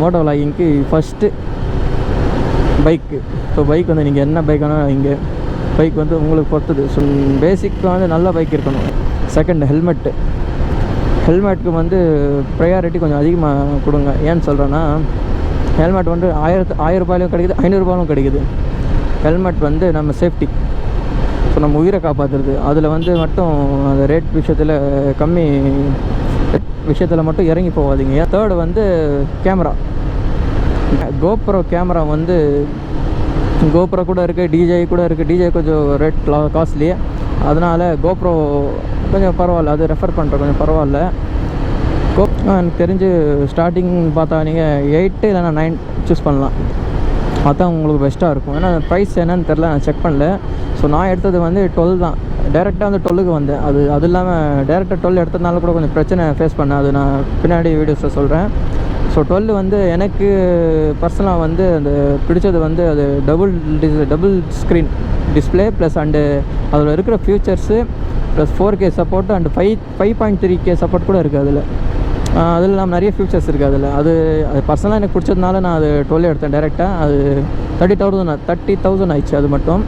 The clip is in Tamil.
மோட்டோ விலாகிங்க்கு ஃபஸ்ட்டு பைக்கு. ஸோ பைக் வந்து நீங்கள் என்ன பைக் வேணால் இங்கே பைக் வந்து உங்களுக்கு பொறுத்தது. ஸோ பேசிக்காக வந்து நல்ல பைக் இருக்கணும். செகண்ட் ஹெல்மெட்டுக்கு வந்து ப்ரையாரிட்டி கொஞ்சம் அதிகமாக கொடுங்க. ஏன்னு சொல்கிறேன்னா ஹெல்மெட் வந்து 1000 ரூபாயிலும் கிடைக்குது, 500 ரூபாயிலும் கிடைக்குது. ஹெல்மெட் வந்து நம்ம சேஃப்டி, ஸோ நம்ம உயிரை காப்பாற்றுறது. அதில் வந்து மட்டும் அந்த ரேட் விஷயத்தில் கம்மி விஷயத்தில் மட்டும் இறங்கி போகாதீங்க. தேர்டு வந்து கேமரா. கோப்ரோ கேமரா வந்து கோப்ரோ கூட இருக்குது, டிஜே கூட இருக்குது. டிஜே கொஞ்சம் ரேட் காஸ்ட்லி, அதனால் கோப்ரோ கொஞ்சம் பரவாயில்ல, அது ரெஃபர் பண்ணுற கொஞ்சம் பரவாயில்ல. எனக்கு தெரிஞ்சு ஸ்டார்டிங் பார்த்தா நீங்கள் 8 இல்லைனா 9 சூஸ் பண்ணலாம். அதுதான் உங்களுக்கு பெஸ்ட்டாக இருக்கும். ஏன்னா ப்ரைஸ் என்னன்னு தெரில, நான் செக் பண்ணல. ஸோ நான் எடுத்தது வந்து 12 தான். டேரெக்டாக வந்து 12க்கு வந்தேன். அது இல்லாமல் டேரெக்டாக 12 எடுத்ததுனால கூட கொஞ்சம் பிரச்சனை ஃபேஸ் பண்ணேன். அது நான் பின்னாடி வீடியோஸில் சொல்கிறேன். ஸோ 12 வந்து எனக்கு பர்சனலாக வந்து அந்த பிடிச்சது வந்து அது double screen display plus and அதில் இருக்கிற futures plus 4K support and 5.3K support கூட இருக்குது. அதில் இல்லாமல் நிறைய ஃபியூச்சர்ஸ் இருக்குது அது பர்சனலாக எனக்கு பிடிச்சதுனால நான் அது 12 எடுத்தேன் டேரெக்டாக. அது 30,000 ஆயிடுச்சு அது மட்டும்.